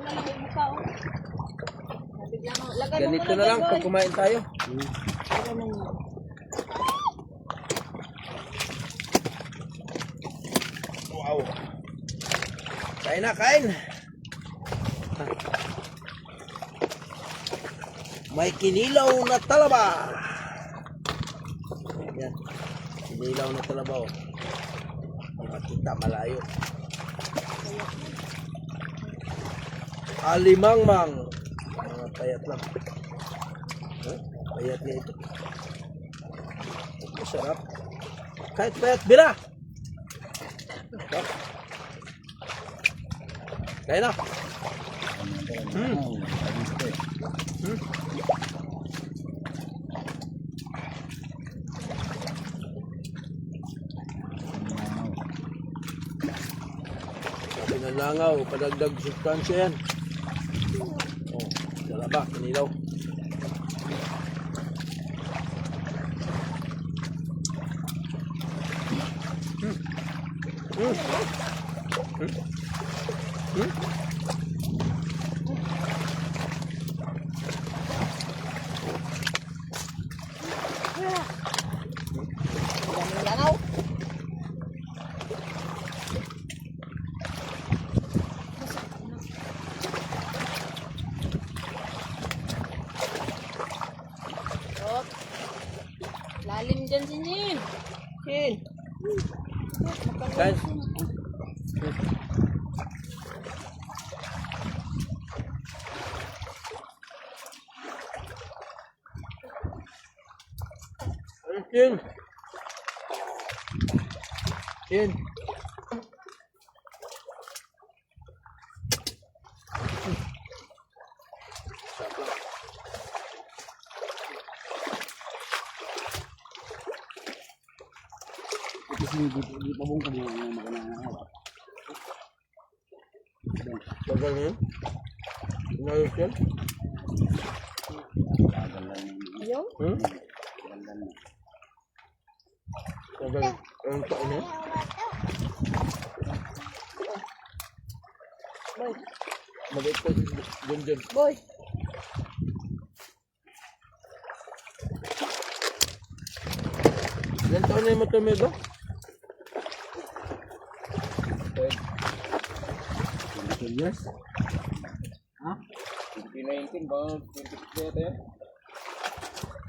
na lang yung mukha. Ganito na lang pag kumain tayo. Wow. Kain na, kain. May kinilaw na talaba. Yan. Kinilaw na talaba. Oh. Hindi makita malayo. Alimangmang. Mga payat lang. Huh? Payat niya ito. Masarap. Kahit payat, bira! Kaya na. Pinanlangaw, padagdag sustansya yan. Oh, dalaba, kinilaw. Lalim dyan si Nin. Nin. Guys. Kin. Kin. Di pabong ka mo ng makanang. Bagal na yun? Inayos yan? Ayaw? Bagal. Ang taon yan? Boy. Mabait ka dyan. Boy. Ilan taon na yung matumido? Years? Ha? 2019 ba? 2020 yan?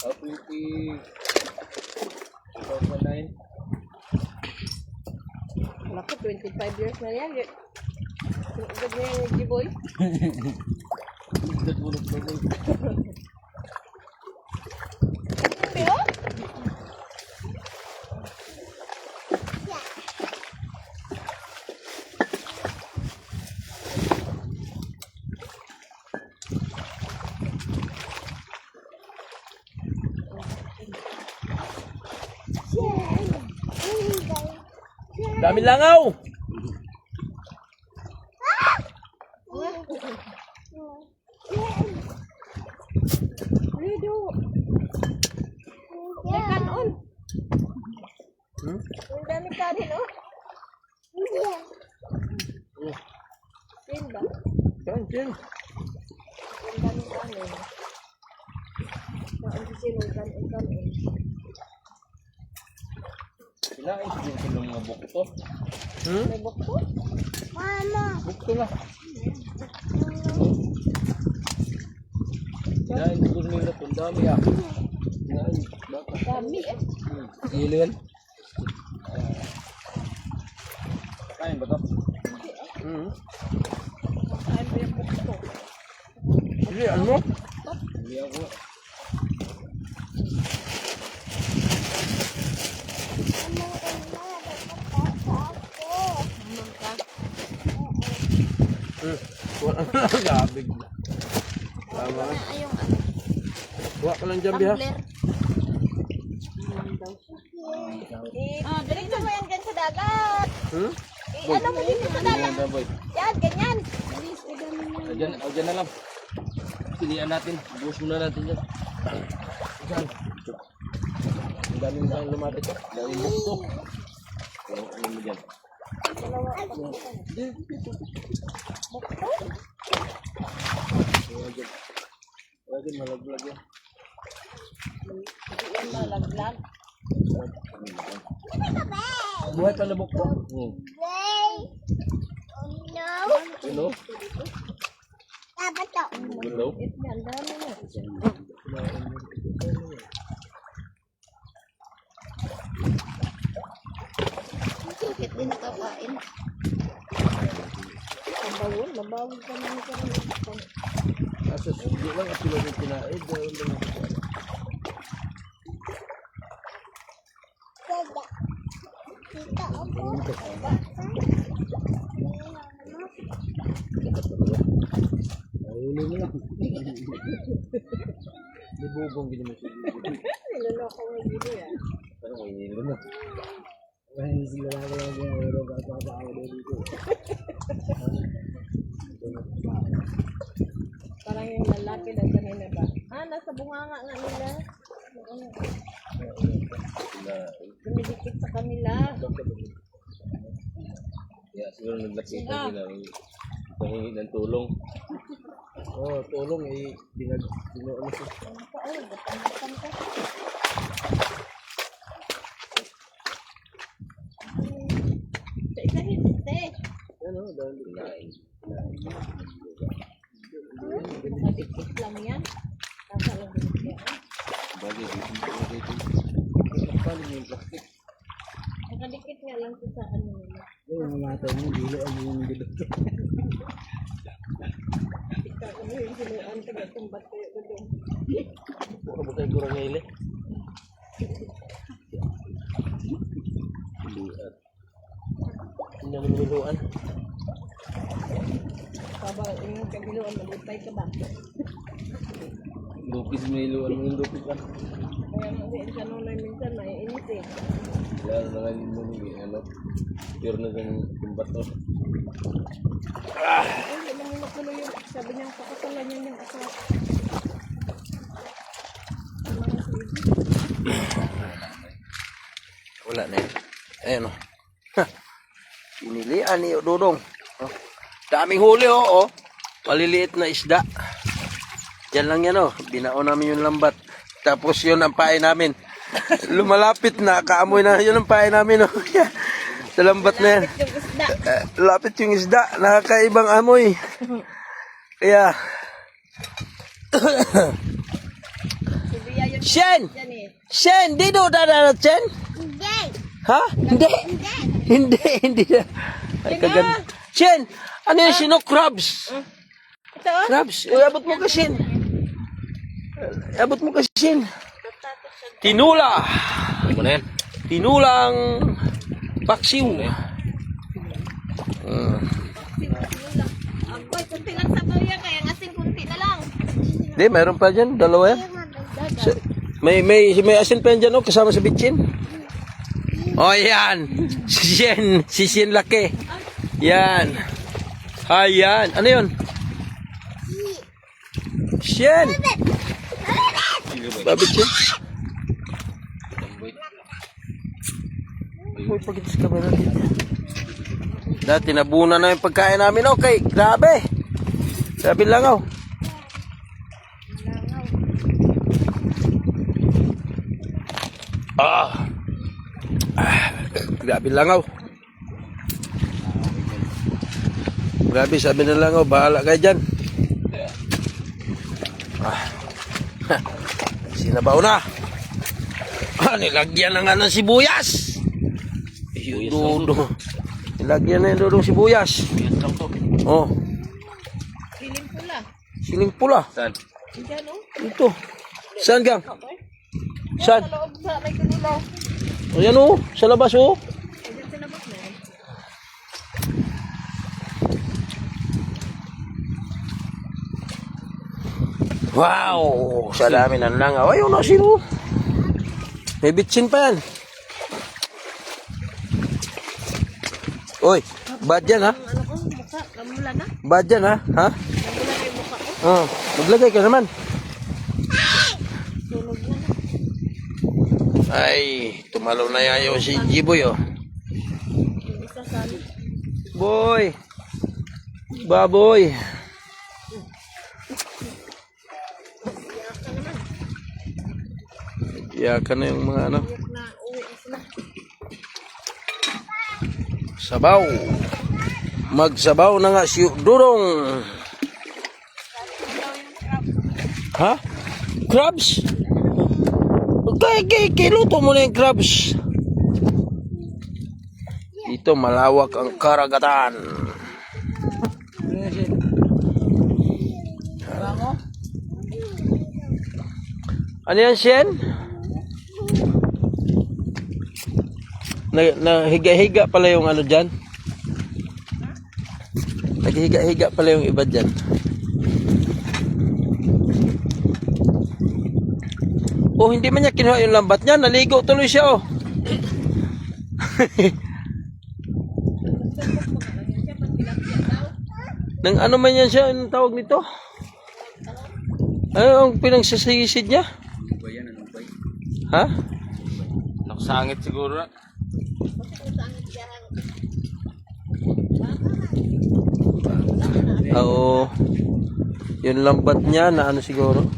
2009? Naku, 25 years na yan. Agad na yan, G-boy. Pero? Dami langaw! Rido. May kanon. Ang dami kanin, oh. Sin ba? Kin. Ang dami kanin. Ang sin, ang kanin. Kinain ko din ng mga bukto. May bukto? Bukto na. Kinain ko nila itong dami ah. Kinain. Baka. Dami, eh. Ilin. Kain ba ito? Kain mo yung bukto. Hindi, ano? Hindi ako. Wala na, gabig na. Tama. Ayong Huwag ka lang dyan, Biha. Diretso mo yan dyan sa dagat. Ano mo dito sa dagat? Yan, ganyan. O dyan na lang. Pilihan natin. Buhos muna natin dyan. Dyan. Ang daming saan lumapit. Daming bukto. Pero ano mo dyan? Bukto? Lagi malaglag yan. Hindi yan malaglag. Buhay pa labok po. Hello? Hello? It yan, dami na. Bakit din nakapain? Mabawal ka naman ka rin. Asos, hindi lang at sila yung kinaid. Dahil lang ako. Nahuli mo lang. Libubong gini mo siya. Niloloko mo dito yan. Parang may hilo na. Ay, sila lang yung oro kakakawa dito. Parang yung lalaki na kanina ba? Nasa bunganga nga nila. Dumidikit sa kanila. Kaya siguro naglapitan nila. Pahingi ng tulong. Oh, tulong eh. Ano siya? Ay, batang-batang ka. Sa isa hindi. Ano, dahil Kinain. Nakadikit lang yan. Nasa lang din yan. Bagay dito. paano yung plastic? Nakadikit nga lang sa ano nila. Yung mamatay mo, dilo ang yung dito. Ikaw, ano yung sinuan ka na tumbat kayo doon. Puro ba tayo kurang ngayon eh? Luan. Hindi naman niluan. Sabang yung kabiluan, malipay ka ba? Lupis may luan mo yung lupis ka. Kaya hindi sa nunay minsan, may inis eh. Wala na nga mo nung ano. Pure na ng timbat to. Ay, hindi naman makulo yung, sabi niya, pakasalan niya yung asawa. Wala na yun. Ayan o. Pinilian ni Dudong. Oh. Daming huli o. Oh. Maliliit na isda. Yan lang yan o. Binao namin yung lambat. Tapos yun ang pain namin. Lumalapit na. Kaamoy na yun ang pain namin o. Sa lambat na yan. Yung isda. Lapit yung isda. Nakakaibang amoy. Kaya. Subiya yun Shen! dyan eh. Shen! Di do dadara Shen? Hindi. Ha? Hindi. Hindi na. Ay, kaganda. Shen! Ano yung sino? Crabs. Ito oh. Crabs. Uy, abot mo kasi. Abot mo kasi. Tinula. Ano mo na yan? Tinulang paksiw. Agoy, kunti lang sa toya, kaya asin kunti na lang. Hindi, mayroon pa dyan. Dalawa yan. May asin pa yan dyan, oh, kasama sa bitchin. Oh, yan. Si Shen laki. Yan. Ayan. Ano yun? Shen. Babitchin. Uy, pagkitis ka ba natin? Dati nabunan na yung pagkain namin. Okay, grabe. Grabe langaw. Grabe langaw. Grabe, sabi na langaw, bahala kayo dyan. Sinabaw na. Nilagyan na nga ng sibuyas. Dudo. Nilagyan na yung dudong sibuyas. Yan lang to. Oh, Piling pula. siling pula. Saan? Diyan oh. Ito. Saan gang? Saan? Sa loob sa may kanilaw. Ayan oh, sa labas oh. Diyan sinabot na yan. Wow! Sa dami ng langaw. Ayun na sino. May bitsin pa yan. Oy, bad yan ha? Ano ko, mukha, kamula na. Bad yan ha? Ha? Kamula na yung mukha ko. Oh, maglagay ka naman. Sunog na na. Ay, tumalaw na yayo si Jiboy oh. Yung isa sa ano. Boy! Baboy! Iyakan na yung mga ano. Na uwi na sila. Sabaw. Magsabaw na nga si Durong. Ha? Crabs? Luto mo na yung crabs. Dito malawak ang karagatan. Ano yan, Shen? Nahiga-higa pala yung ano dyan. Naghihiga-higa pala yung iba dyan. Oh, hindi man niya kinuha yung lambat niya. Naligo tuloy siya, oh. Nang ano man yan siya, anong tawag nito? Ano ang pinagsasayisid niya? Ha? Nakusangit siguro. Oo. Yung lambat niya na ano siguro?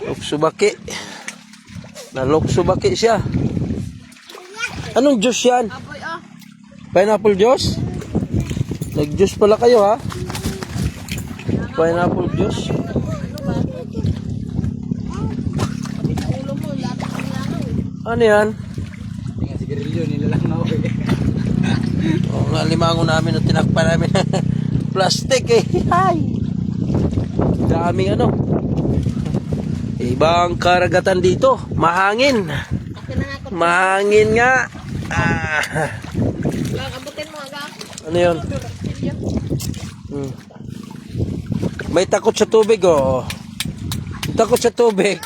Luksubaki. Naluksubaki siya. Anong juice yan? Apoy, oh. Pineapple juice? Nag-juice pala kayo, ha? Pineapple juice. Ulo mo, lahat ng langaw eh. Ano yan? Tingnan si Garillo, nilalangaw eh. O nga, limango namin o tinakpa namin. Plastic eh. Hay! Daming ano. Ibang karagatan dito. Mahangin. Okay na nga ako. Mahangin nga. Ah. Lang, abutin mo aga. Ano yun? May takot sa tubig, oh. Takot sa tubig.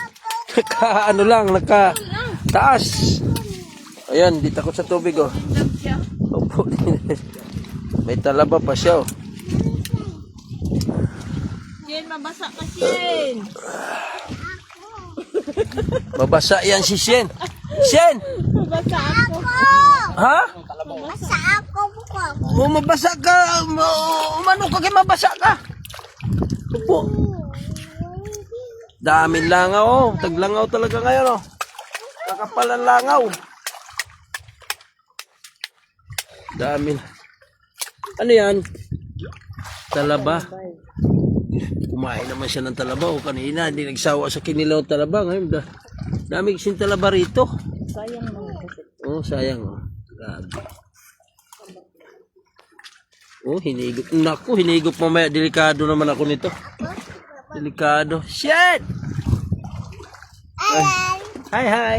Naka ano lang, naka taas. Ayan, di takot sa tubig, oh. Love siya. Opo. May talaba pa siya, oh. Jen, mabasa ka, Jen. Mabasa yan si Shen. Shen! Mabasa ako. Ha? Mabasa ako. O, mabasa ka. Umano ka kay mabasa ka. Opo. Daming langaw, oh. Taglangaw talaga ngayon, oh. Kakapalan langaw. Dami. Ano yan? Talaba. Kumain naman siya ng talaba, oh. Kanina, hindi nagsawa sa kinilaw talaba. Ngayon, dami kasing talaba rito. Sayang mga kasi. Oh, sayang, oh. Grabe. Oh, hinigop. Naku, hinigop mamaya. Delikado naman ako nito. Delikado. Shit! Hi, hi.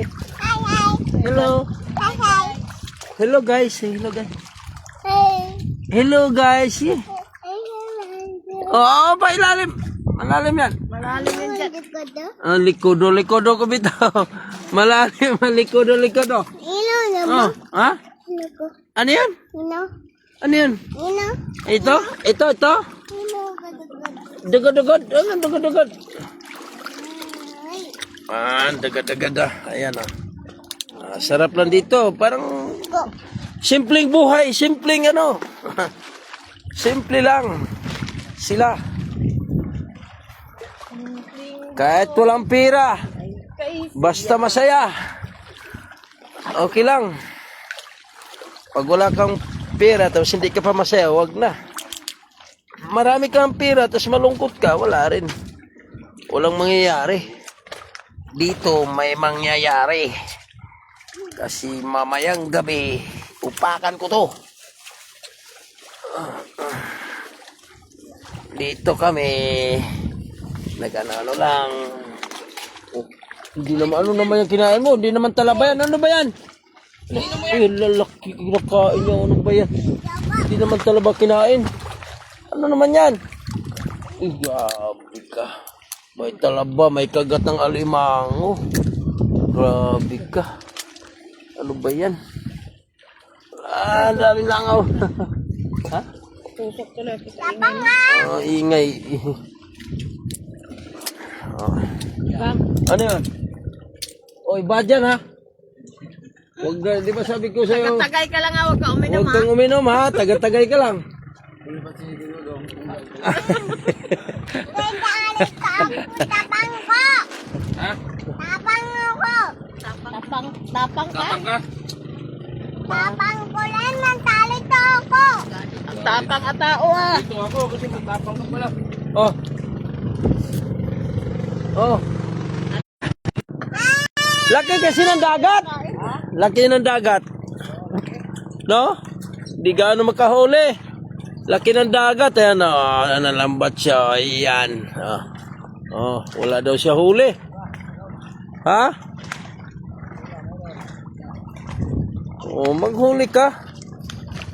Hello. Hello, guys. Hello, guys. Hello, guys. Oh, pa ilalim. Malalim yan. Malalim yun dyan. Likodo, likodo ko bitaw. Malalim, likodo, likodo. Oh, ha? Ano yan? Ano yan? Ito? Ito? Dugod-dugod. Ayan, dugod-dugod. Dagad-dagad ah. Ayan ah. Sarap lang dito. Parang simpleng buhay. Simpleng ano. Simple lang. Sila. Kahit walang pira. Basta masaya. Okay lang. Pag wala kang pera tapos hindi ka pa masaya, wag na. Marami kang pera tapos malungkot ka, wala rin. Walang mangyayari. Dito may mangyayari. Kasi mamayang gabi, upakan ko to. Dito kami nag-ano lang. Oh, hindi naman, ano naman yung kinain mo? Hindi naman talaba yan. Ano ba yan? Ay, lalaki kinakain niya. Ano ba yan? Hindi naman talaba kinain. Ano naman yan? Ay, grabe ka. May talaba, may kagat ng alimango. Grabe ka. Ano ba yan? Daming langaw. Ha? Tusok tuloy. Ingay. Ano yan? Oy, bad yan ha? Huwag na, di ba sabi ko sa'yo? Tagay ka lang, huwag ka uminom Huwag kang uminom ha, taga-tagay ka lang. Ha? Tapang ako. Tapang ka? Tapang ka? Tapang ko rin, mentalito ako. Ang tapang at tao ah. Dito ako kasi matapang ka pala. Oh. Oh. Laki kasi ng dagat. Laki ng dagat. No? Di gaano makahuli. Laki ng dagat. Ayan, oh, nalambat siya. Ayan. Oh, wala daw siya huli. Ha? Oh, maghuli ka.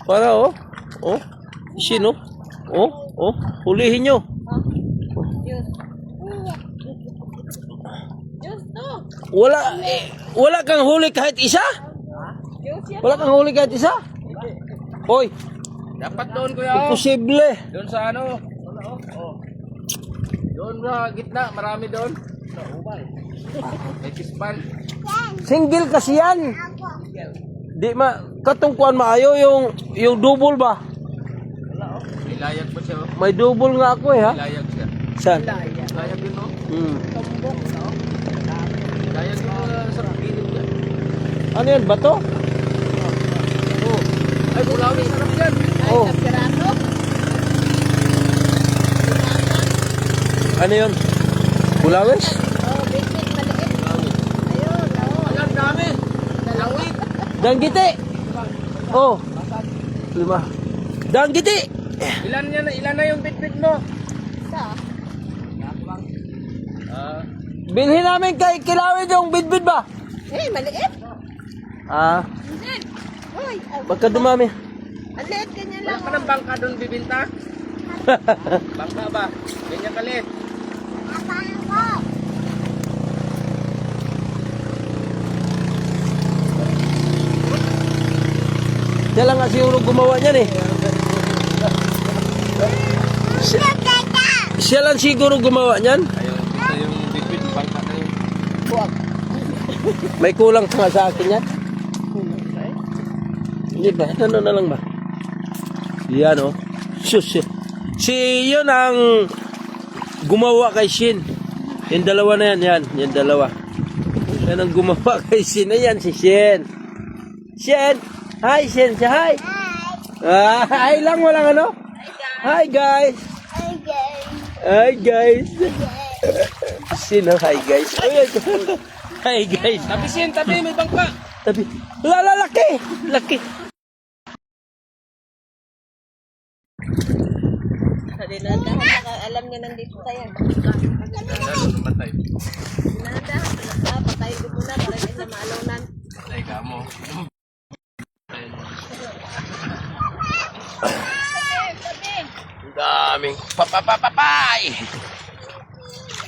Para, oh. Oh. Sino? Oh. Hulihin nyo. Wala kang huli kahit isa? Wala kang huli kahit isa? Hoy, Dapat doon kuya. imposible. Doon sa ano? Doon sa gitna, marami doon. May kispan. Single kasi yan. Di katungkuan maayo yung double ba? May layag pa siya. Oh. May double nga ako ha. May layag siya. Saan? Layag din oh. Layag din sa gilid niya. Ano yan? Bato? Oh. Ay, bulawi. Sarap yan. Oh. Ano yun? Bulawes? Alam dami. Langwit. Danggiti! Oh. 5. Danggiti! Ilan na yung bitbit mo? Bilhin namin kay Kilawin yung bidbid ba? Maliit. Ah, Hindi. Uy, baka dumami. ang liit ganyan Wala lang. pa ng bangka doon bibinta? Bangka ba? Ganyan kalit. Tapang ko. Siya lang nga siguro gumawa niyan eh. Siya lang siguro gumawa niyan. Ayun, dito yung bitbit, bangka na yun. May kulang pa nga sa akin yan. Hindi ba? Ano na lang ba? Yan oh. Sus. Si yun ang gumawa kay Shin. Yung dalawa na yan. Yung dalawa. Yan ang gumawa kay Shin. Ayan si Shin. Shin! Hi Shin! Say hi! Hi lang, walang ano? Hi guys! Hi guys! Sino? Hi guys! Hi guys! Tabi Sin, tabi, may bangka. Tabi. Laki! Laki! Alam niya nandito tayo. Patay. Patay ko muna para hindi na maalawnan. Patay ka mo. Ang daming papapapapay!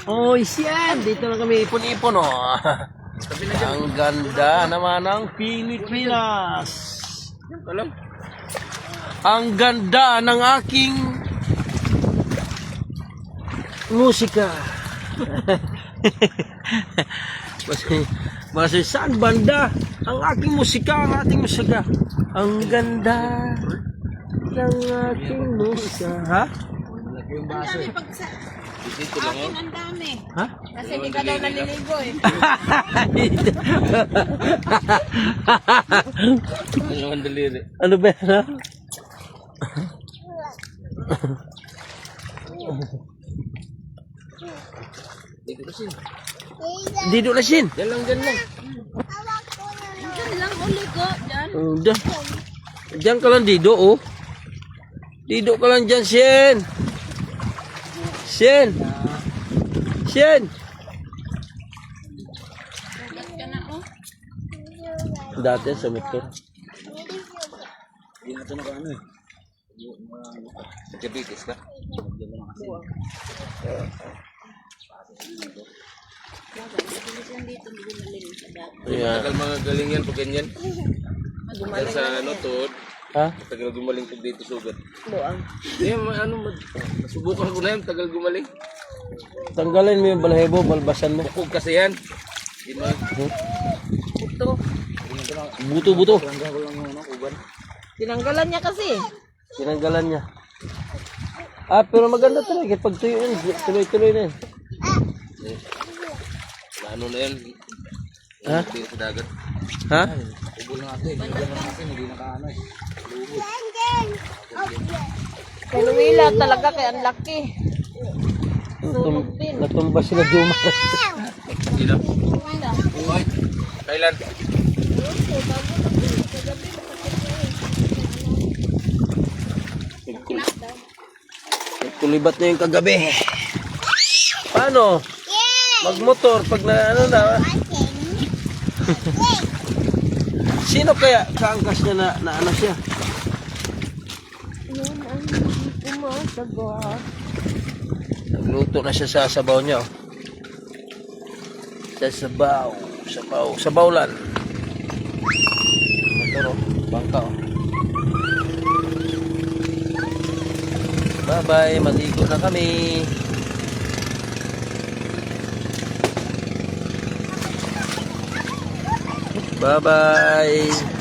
Oh, siyan! Dito lang kami ipon-ipon, oh. Ang ganda naman ng Pilipinas. Alam? Ang ganda ng aking musika. Basta saan banda ang aking musika, ang ating musika. Ang ganda ng aking musika. Ha? Malaki yung baso eh. Dito lang oh. Ang dami. Ha? Kasi hindi ka daw naliligo eh. Ano ang daliri? Ano ba yan, ha? Dito kasi. Dito na Shin. Diyan lang, diyan lang. Diyan lang uli ko. Diyan. Oh, diyan ka lang Dido, oh. Dido ka lang dyan, Shin. Shin. Shin. Dati sa motor. Hindi na ito naka ano eh. Diabetes ka? Ayan. Tagal mga galing yan pag ganyan. Dahil sa ano, tuhod. Ha? Tagal gumaling pag dito sugat. Buang. Hindi, masubukan ko na yan, tagal gumaling. Tanggalin mo yung balahibo, balbasan mo. Bukog kasi yan. Hindi mo. Ito. Buto-buto. Tinanggalan niya kasi. Tinanggalan niya. Ah, pero maganda talaga. Pag tuyo yun, tuloy-tuloy na yun. ano na yan. Ha? Hindi sa dagat. Ha? Ubol natin. Ubol natin. Hindi nakaano eh. Kay Luwila talaga kay ang laki. Natumba sila Juma. Sila. Luwila. Uy. Kailan? Kulibat na yung kagabi. Paano? Magmotor pag na ano na. Sino kaya kaangkas niya na ano siya? Yan ang kumasagot. Nagluto na siya sa sabaw niya. Oh. Sa sabaw. Sabawlan. Motor oh. Bangka oh. Bye-bye. Maligo na kami. Bye-bye.